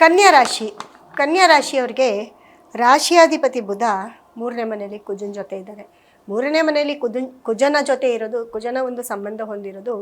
ಕನ್ಯಾ ರಾಶಿ. ಕನ್ಯಾ ರಾಶಿಯವ್ರಿಗೆ ರಾಶಿಯಾಧಿಪತಿ ಬುಧ 3ನೇ ಮನೆಯಲ್ಲಿ ಕುಜನ ಜೊತೆ ಇದ್ದಾರೆ. 3ನೇ ಮನೆಯಲ್ಲಿ ಕುಜನ ಜೊತೆ ಇರೋದು, ಕುಜನ ಒಂದು ಸಂಬಂಧ ಹೊಂದಿರೋದು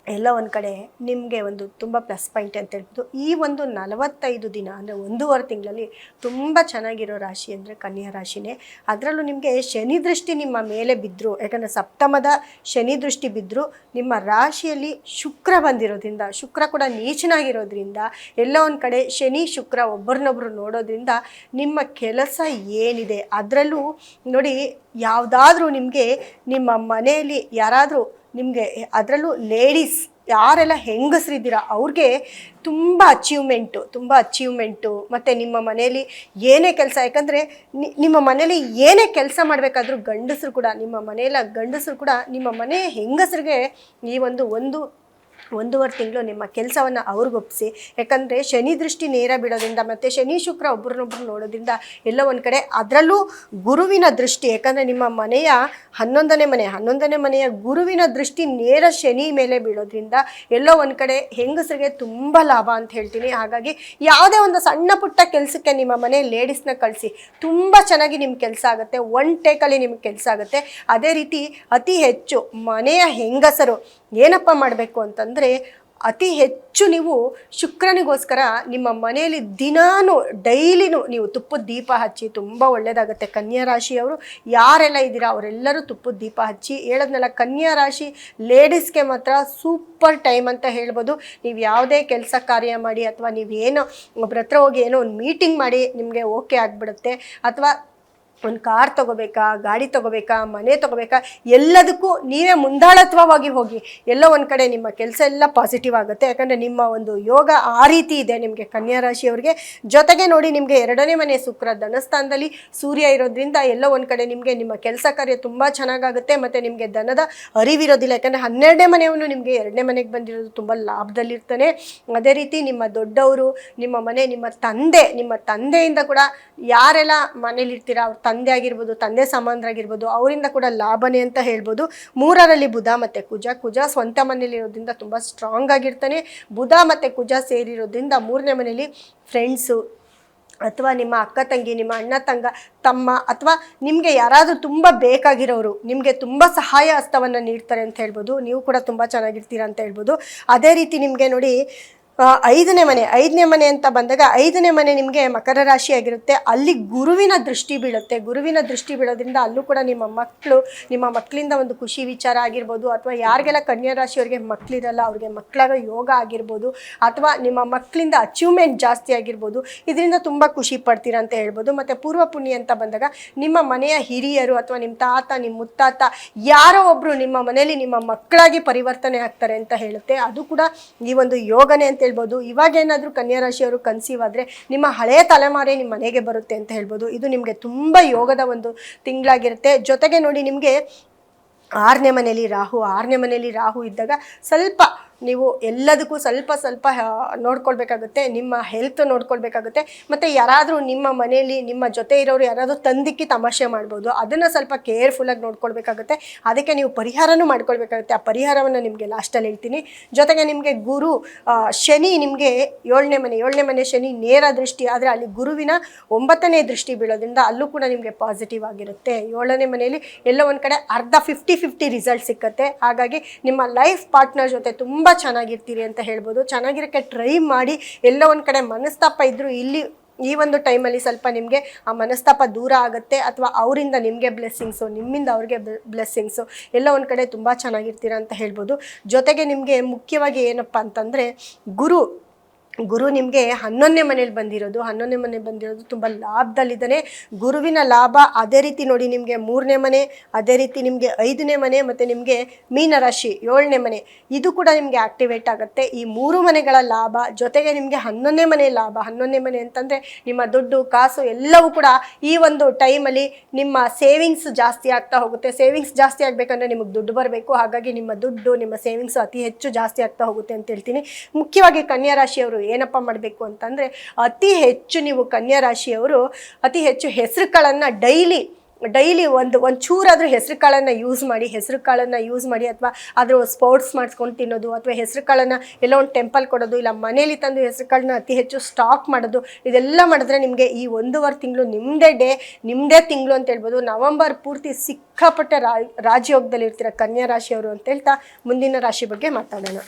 ಎಲ್ಲ ಒಂದು ಕಡೆ ನಿಮಗೆ ಒಂದು ತುಂಬ ಪ್ಲಸ್ ಪಾಯಿಂಟ್ ಅಂತ ಹೇಳ್ಬೋದು. ಈ ಒಂದು 45 ದಿನ ಅಂದರೆ 1.5 ತಿಂಗಳಲ್ಲಿ ತುಂಬ ಚೆನ್ನಾಗಿರೋ ರಾಶಿ ಅಂದರೆ ಕನ್ಯಾ ರಾಶಿನೇ. ಅದರಲ್ಲೂ ನಿಮಗೆ ಶನಿ ದೃಷ್ಟಿ ನಿಮ್ಮ ಮೇಲೆ ಬಿದ್ದರು, ಯಾಕಂದರೆ ಸಪ್ತಮದ ಶನಿ ದೃಷ್ಟಿ ಬಿದ್ದರು, ನಿಮ್ಮ ರಾಶಿಯಲ್ಲಿ ಶುಕ್ರ ಬಂದಿರೋದ್ರಿಂದ, ಶುಕ್ರ ಕೂಡ ನೀಚನಾಗಿರೋದ್ರಿಂದ, ಎಲ್ಲ ಒಂದು ಕಡೆ ಶನಿ ಶುಕ್ರ ಒಬ್ಬರನ್ನೊಬ್ಬರು ನೋಡೋದ್ರಿಂದ ನಿಮ್ಮ ಕೆಲಸ ಏನಿದೆ ಅದರಲ್ಲೂ ನೋಡಿ, ಯಾವುದಾದ್ರೂ ನಿಮಗೆ ನಿಮ್ಮ ಮನೆಯಲ್ಲಿ ಯಾರಾದರೂ ನಿಮಗೆ, ಅದರಲ್ಲೂ ಲೇಡೀಸ್ ಯಾರೆಲ್ಲ ಹೆಂಗಸರಿದ್ದೀರಾ ಅವ್ರಿಗೆ ತುಂಬ ಅಚೀವ್ಮೆಂಟು ಮತ್ತು ನಿಮ್ಮ ಮನೆಯಲ್ಲಿ ಏನೇ ಕೆಲಸ, ಯಾಕಂದರೆ ನಿಮ್ಮ ಮನೇಲಿ ಏನೇ ಕೆಲಸ ಮಾಡಬೇಕಾದ್ರೂ ಗಂಡಸರು ಕೂಡ, ನಿಮ್ಮ ಮನೆಯಲ್ಲ ಗಂಡಸರು ಕೂಡ ನಿಮ್ಮ ಮನೆ ಹೆಂಗಸರಿಗೆ ಈ ಒಂದು 1.5 ತಿಂಗಳು ನಿಮ್ಮ ಕೆಲಸವನ್ನು ಅವ್ರಿಗೊಪ್ಪಿಸಿ. ಯಾಕಂದರೆ ಶನಿ ದೃಷ್ಟಿ ನೇರ ಬಿಡೋದ್ರಿಂದ ಮತ್ತು ಶನಿ ಶುಕ್ರ ಒಬ್ಬರನ್ನೊಬ್ಬರು ನೋಡೋದ್ರಿಂದ ಎಲ್ಲ ಒಂದು ಕಡೆ, ಅದರಲ್ಲೂ ಗುರುವಿನ ದೃಷ್ಟಿ, ಯಾಕಂದರೆ ನಿಮ್ಮ ಮನೆಯ 11ನೇ ಮನೆಯ ಗುರುವಿನ ದೃಷ್ಟಿ ನೇರ ಶನಿ ಮೇಲೆ ಬೀಳೋದ್ರಿಂದ ಎಲ್ಲೋ ಒಂದು ಕಡೆ ಹೆಂಗಸರಿಗೆ ತುಂಬ ಲಾಭ ಅಂತ ಹೇಳ್ತೀನಿ. ಹಾಗಾಗಿ ಯಾವುದೇ ಒಂದು ಸಣ್ಣ ಪುಟ್ಟ ಕೆಲಸಕ್ಕೆ ನಿಮ್ಮ ಮನೆ ಲೇಡೀಸ್ನ ಕಳಿಸಿ, ತುಂಬ ಚೆನ್ನಾಗಿ ನಿಮ್ಮ ಕೆಲಸ ಆಗುತ್ತೆ, ಒನ್ ಟೇಕಲ್ಲಿ ನಿಮ್ಗೆ ಕೆಲಸ ಆಗುತ್ತೆ. ಅದೇ ರೀತಿ ಅತಿ ಹೆಚ್ಚು ಮನೆಯ ಹೆಂಗಸರು ಏನಪ್ಪ ಮಾಡಬೇಕು ಅಂತಂದರೆ, ಅತಿ ಹೆಚ್ಚು ನೀವು ಶುಕ್ರನಿಗೋಸ್ಕರ ನಿಮ್ಮ ಮನೆಯಲ್ಲಿ ಡೈಲಿನೂ ನೀವು ತುಪ್ಪದ ದೀಪ ಹಚ್ಚಿ, ತುಂಬ ಒಳ್ಳೆಯದಾಗುತ್ತೆ. ಕನ್ಯಾ ರಾಶಿಯವರು ಯಾರೆಲ್ಲ ಇದ್ದೀರಾ ಅವರೆಲ್ಲರೂ ತುಪ್ಪದ ದೀಪ ಹಚ್ಚಿ. ಹೇಳೋದ್ನಲ್ಲ, ಕನ್ಯಾ ರಾಶಿ ಲೇಡೀಸ್ಗೆ ಮಾತ್ರ ಸೂಪರ್ ಟೈಮ್ ಅಂತ ಹೇಳ್ಬೋದು. ನೀವು ಯಾವುದೇ ಕೆಲಸ ಕಾರ್ಯ ಮಾಡಿ, ಅಥವಾ ನೀವೇನೋ ಒಬ್ಬರ ಹತ್ರ ಹೋಗಿ ಏನೋ ಒಂದು ಮೀಟಿಂಗ್ ಮಾಡಿ ನಿಮಗೆ ಓಕೆ ಆಗಿಬಿಡುತ್ತೆ, ಅಥವಾ ಒಂದು ಕಾರ್ ತೊಗೋಬೇಕಾ, ಗಾಡಿ ತೊಗೋಬೇಕಾ, ಮನೆ ತೊಗೋಬೇಕಾ, ಎಲ್ಲದಕ್ಕೂ ನೀವೇ ಮುಂದಾಳತ್ವವಾಗಿ ಹೋಗಿ. ಎಲ್ಲೋ ಒಂದು ಕಡೆ ನಿಮ್ಮ ಕೆಲಸ ಎಲ್ಲ ಪಾಸಿಟಿವ್ ಆಗುತ್ತೆ, ಯಾಕಂದರೆ ನಿಮ್ಮ ಒಂದು ಯೋಗ ಆ ರೀತಿ ಇದೆ ನಿಮಗೆ ಕನ್ಯಾ ರಾಶಿಯವರಿಗೆ. ಜೊತೆಗೆ ನೋಡಿ, ನಿಮಗೆ 2ನೇ ಮನೆ ಶುಕ್ರ ಧನಸ್ಥಾನದಲ್ಲಿ ಸೂರ್ಯ ಇರೋದ್ರಿಂದ ಎಲ್ಲೋ ಒಂದು ಕಡೆ ನಿಮಗೆ ನಿಮ್ಮ ಕೆಲಸ ಕಾರ್ಯ ತುಂಬ ಚೆನ್ನಾಗಾಗುತ್ತೆ ಮತ್ತು ನಿಮಗೆ ಧನದ ಅರಿವಿರೋದಿಲ್ಲ. ಯಾಕಂದರೆ 12ನೇ ಮನೆಯವನು ನಿಮಗೆ 2ನೇ ಮನೆಗೆ ಬಂದಿರೋದು ತುಂಬ ಲಾಭದಲ್ಲಿರ್ತಾನೆ. ಅದೇ ರೀತಿ ನಿಮ್ಮ ದೊಡ್ಡವರು, ನಿಮ್ಮ ತಂದೆಯಿಂದ ಕೂಡ ಯಾರೆಲ್ಲ ಮನೇಲಿರ್ತೀರಾ, ಅವ್ರ ತಂದೆ ಆಗಿರ್ಬೋದು, ತಂದೆ ಸಂಬಂಧರಾಗಿರ್ಬೋದು, ಅವರಿಂದ ಕೂಡ ಲಾಭನೇ ಅಂತ ಹೇಳ್ಬೋದು. 3ರಲ್ಲಿ ಬುಧ ಮತ್ತು ಕುಜ ಸ್ವಂತ ಮನೇಲಿರೋದ್ರಿಂದ ತುಂಬ ಸ್ಟ್ರಾಂಗ್ ಆಗಿರ್ತಾನೆ. ಬುಧ ಮತ್ತು ಕುಜ ಸೇರಿರೋದ್ರಿಂದ 3ನೇ ಮನೇಲಿ ಫ್ರೆಂಡ್ಸು, ಅಥವಾ ನಿಮ್ಮ ಅಕ್ಕ ತಂಗಿ, ನಿಮ್ಮ ಅಣ್ಣ ತಮ್ಮ, ಅಥವಾ ನಿಮಗೆ ಯಾರಾದರೂ ತುಂಬ ಬೇಕಾಗಿರೋರು ನಿಮಗೆ ತುಂಬ ಸಹಾಯ ಹಸ್ತವನ್ನು ನೀಡ್ತಾರೆ ಅಂತ ಹೇಳ್ಬೋದು. ನೀವು ಕೂಡ ತುಂಬ ಚೆನ್ನಾಗಿರ್ತೀರ ಅಂತ ಹೇಳ್ಬೋದು. ಅದೇ ರೀತಿ ನಿಮಗೆ ನೋಡಿ, 5ನೇ ಮನೆ ಅಂತ ಬಂದಾಗ 5ನೇ ಮನೆ ನಿಮಗೆ ಮಕರ ರಾಶಿ ಆಗಿರುತ್ತೆ. ಅಲ್ಲಿ ಗುರುವಿನ ದೃಷ್ಟಿ ಬೀಳುತ್ತೆ. ಗುರುವಿನ ದೃಷ್ಟಿ ಬೀಳೋದ್ರಿಂದ ಅಲ್ಲೂ ಕೂಡ ನಿಮ್ಮ ಮಕ್ಕಳಿಂದ ಒಂದು ಖುಷಿ ವಿಚಾರ ಆಗಿರ್ಬೋದು, ಅಥವಾ ಯಾರಿಗೆಲ್ಲ ಕನ್ಯಾ ರಾಶಿಯವರಿಗೆ ಮಕ್ಕಳಿರಲ್ಲ ಅವ್ರಿಗೆ ಮಕ್ಕಳಾಗ ಯೋಗ ಆಗಿರ್ಬೋದು, ಅಥವಾ ನಿಮ್ಮ ಮಕ್ಕಳಿಂದ ಅಚೀವ್ಮೆಂಟ್ ಜಾಸ್ತಿ ಆಗಿರ್ಬೋದು, ಇದರಿಂದ ತುಂಬ ಖುಷಿ ಪಡ್ತೀರಾ ಅಂತ ಹೇಳ್ಬೋದು. ಮತ್ತು ಪೂರ್ವ ಪುಣ್ಯ ಅಂತ ಬಂದಾಗ ನಿಮ್ಮ ಮನೆಯ ಹಿರಿಯರು, ಅಥವಾ ನಿಮ್ಮ ತಾತ, ನಿಮ್ಮ ಮುತ್ತಾತ, ಯಾರೋ ಒಬ್ಬರು ನಿಮ್ಮ ಮನೆಯಲ್ಲಿ ನಿಮ್ಮ ಮಕ್ಕಳಾಗಿ ಪರಿವರ್ತನೆ ಆಗ್ತಾರೆ ಅಂತ ಹೇಳುತ್ತೆ. ಅದು ಕೂಡ ಈ ಒಂದು ಯೋಗನೇ ಅಂತ ಹೇಳ್ಬೋದು. ಇವಾಗ ಏನಾದರೂ ಕನ್ಯಾ ರಾಶಿಯವರು ಕನ್ಸೀವ್ ಆದರೆ ನಿಮ್ಮ ಹಳೆಯ ತಲೆಮಾರೇ ನಿಮ್ಮ ಮನೆಗೆ ಬರುತ್ತೆ ಅಂತ ಹೇಳ್ಬೋದು. ಇದು ನಿಮಗೆ ತುಂಬ ಯೋಗದ ಒಂದು ತಿಂಗಳಾಗಿರುತ್ತೆ. ಜೊತೆಗೆ ನೋಡಿ, ನಿಮಗೆ 6ನೇ ಮನೆಯಲ್ಲಿ ರಾಹು ಇದ್ದಾಗ ಸ್ವಲ್ಪ ನೀವು ಎಲ್ಲದಕ್ಕೂ ಸ್ವಲ್ಪ ನೋಡ್ಕೊಳ್ಬೇಕಾಗುತ್ತೆ. ನಿಮ್ಮ ಹೆಲ್ತ್ ನೋಡ್ಕೊಳ್ಬೇಕಾಗುತ್ತೆ. ಮತ್ತು ಯಾರಾದರೂ ನಿಮ್ಮ ಮನೆಯಲ್ಲಿ ನಿಮ್ಮ ಜೊತೆ ಇರೋರು ಯಾರಾದರೂ ತಂದಿಕ್ಕಿ ತಮಾಷೆ ಮಾಡ್ಬೋದು, ಅದನ್ನು ಸ್ವಲ್ಪ ಕೇರ್ಫುಲ್ಲಾಗಿ ನೋಡ್ಕೊಳ್ಬೇಕಾಗುತ್ತೆ. ಅದಕ್ಕೆ ನೀವು ಪರಿಹಾರನೂ ಮಾಡ್ಕೊಳ್ಬೇಕಾಗುತ್ತೆ. ಆ ಪರಿಹಾರವನ್ನು ನಿಮಗೆ ಲಾಸ್ಟಲ್ಲಿ ಹೇಳ್ತೀನಿ. ಜೊತೆಗೆ ನಿಮಗೆ ಶನಿ ನಿಮಗೆ 7ನೇ ಮನೆ ಶನಿ ನೇರ ದೃಷ್ಟಿ, ಆದರೆ ಅಲ್ಲಿ ಗುರುವಿನ 9ನೇ ದೃಷ್ಟಿ ಬೀಳೋದ್ರಿಂದ ಅಲ್ಲೂ ಕೂಡ ನಿಮಗೆ ಪಾಸಿಟಿವ್ ಆಗಿರುತ್ತೆ. 7ನೇ ಮನೆಯಲ್ಲಿ ಎಲ್ಲೋ ಒಂದು ಕಡೆ ಅರ್ಧ 50-50 ರಿಸಲ್ಟ್ ಸಿಕ್ಕತ್ತೆ. ಹಾಗಾಗಿ ನಿಮ್ಮ ಲೈಫ್ ಪಾರ್ಟ್ನರ್ ಜೊತೆ ತುಂಬ ಚೆನ್ನಾಗಿರ್ತೀರಿ ಅಂತ ಹೇಳ್ಬೋದು. ಚೆನ್ನಾಗಿರೋಕ್ಕೆ ಟ್ರೈ ಮಾಡಿ. ಎಲ್ಲ ಒಂದು ಕಡೆ ಮನಸ್ತಾಪ ಇದ್ದರೂ ಈ ಒಂದು ಟೈಮಲ್ಲಿ ಸ್ವಲ್ಪ ನಿಮಗೆ ಆ ಮನಸ್ತಾಪ ದೂರ ಆಗುತ್ತೆ, ಅಥವಾ ಅವರಿಂದ ನಿಮಗೆ ಬ್ಲೆಸ್ಸಿಂಗ್ಸು, ನಿಮ್ಮಿಂದ ಅವ್ರಿಗೆ ಬ್ಲೆಸ್ಸಿಂಗ್ಸು, ಎಲ್ಲ ಒಂದು ಕಡೆ ತುಂಬ ಚೆನ್ನಾಗಿರ್ತೀರ ಅಂತ ಹೇಳ್ಬೋದು. ಜೊತೆಗೆ ನಿಮಗೆ ಮುಖ್ಯವಾಗಿ ಏನಪ್ಪ ಅಂತಂದರೆ, ಗುರು ನಿಮಗೆ 11ನೇ ಮನೇಲಿ ಬಂದಿರೋದು ತುಂಬ ಲಾಭದಲ್ಲಿದ್ದಾನೆ. ಗುರುವಿನ ಲಾಭ. ಅದೇ ರೀತಿ ನೋಡಿ, ನಿಮಗೆ 3ನೇ ಮನೆ, ಅದೇ ರೀತಿ ನಿಮಗೆ 5ನೇ ಮನೆ, ಮತ್ತು ನಿಮಗೆ ಮೀನರಾಶಿ 7ನೇ ಮನೆ, ಇದು ಕೂಡ ನಿಮಗೆ ಆಕ್ಟಿವೇಟ್ ಆಗುತ್ತೆ. ಈ 3 ಮನೆಗಳ ಲಾಭ, ಜೊತೆಗೆ ನಿಮಗೆ 11ನೇ ಮನೆ ಲಾಭ. 11ನೇ ಮನೆ ಅಂತಂದರೆ ನಿಮ್ಮ ದುಡ್ಡು ಕಾಸು ಎಲ್ಲವೂ ಕೂಡ ಈ ಒಂದು ಟೈಮಲ್ಲಿ ನಿಮ್ಮ ಸೇವಿಂಗ್ಸ್ ಜಾಸ್ತಿ ಆಗ್ತಾ ಹೋಗುತ್ತೆ. ಸೇವಿಂಗ್ಸ್ ಜಾಸ್ತಿ ಆಗಬೇಕಂದ್ರೆ ನಿಮಗೆ ದುಡ್ಡು ಬರಬೇಕು. ಹಾಗಾಗಿ ನಿಮ್ಮ ದುಡ್ಡು, ನಿಮ್ಮ ಸೇವಿಂಗ್ಸು ಅತಿ ಹೆಚ್ಚು ಜಾಸ್ತಿ ಆಗ್ತಾ ಹೋಗುತ್ತೆ ಅಂತ ಹೇಳ್ತೀನಿ. ಮುಖ್ಯವಾಗಿ ಕನ್ಯಾ ರಾಶಿಯವರು ಏನಪ್ಪ ಮಾಡಬೇಕು ಅಂತಂದರೆ, ಅತಿ ಹೆಚ್ಚು ನೀವು ಕನ್ಯಾ ರಾಶಿಯವರು ಅತಿ ಹೆಚ್ಚು ಹೆಸರುಗಳನ್ನು ಡೈಲಿ ಡೈಲಿ ಒಂದು ಚೂರಾದರೂ ಹೆಸರು ಕಾಳನ್ನು ಯೂಸ್ ಮಾಡಿ ಅಥವಾ ಅದ್ರ ಸ್ಪೋರ್ಟ್ಸ್ ಮಾಡಿಸ್ಕೊಂಡು ತಿನ್ನೋದು, ಅಥವಾ ಹೆಸರು ಕಾಳನ್ನು ಎಲ್ಲೋ ಒಂದು ಟೆಂಪಲ್ ಕೊಡೋದು, ಇಲ್ಲ ಮನೇಲಿ ತಂದು ಹೆಸರು ಕಾಳನ್ನ ಅತಿ ಹೆಚ್ಚು ಸ್ಟಾಕ್ ಮಾಡೋದು, ಇದೆಲ್ಲ ಮಾಡಿದ್ರೆ ನಿಮಗೆ ಈ 1.5 ತಿಂಗಳು ನಿಮ್ಮದೇ ತಿಂಗಳು ಅಂತ ಹೇಳ್ಬೋದು. ನವೆಂಬರ್ ಪೂರ್ತಿ ಸಿಕ್ಕಾಪಟ್ಟೆ ರಾಜಯೋಗದಲ್ಲಿ ಇರ್ತೀರ ಕನ್ಯಾ ರಾಶಿಯವರು ಅಂತ ಹೇಳ್ತಾ ಮುಂದಿನ ರಾಶಿ ಬಗ್ಗೆ ಮಾತಾಡೋಣ.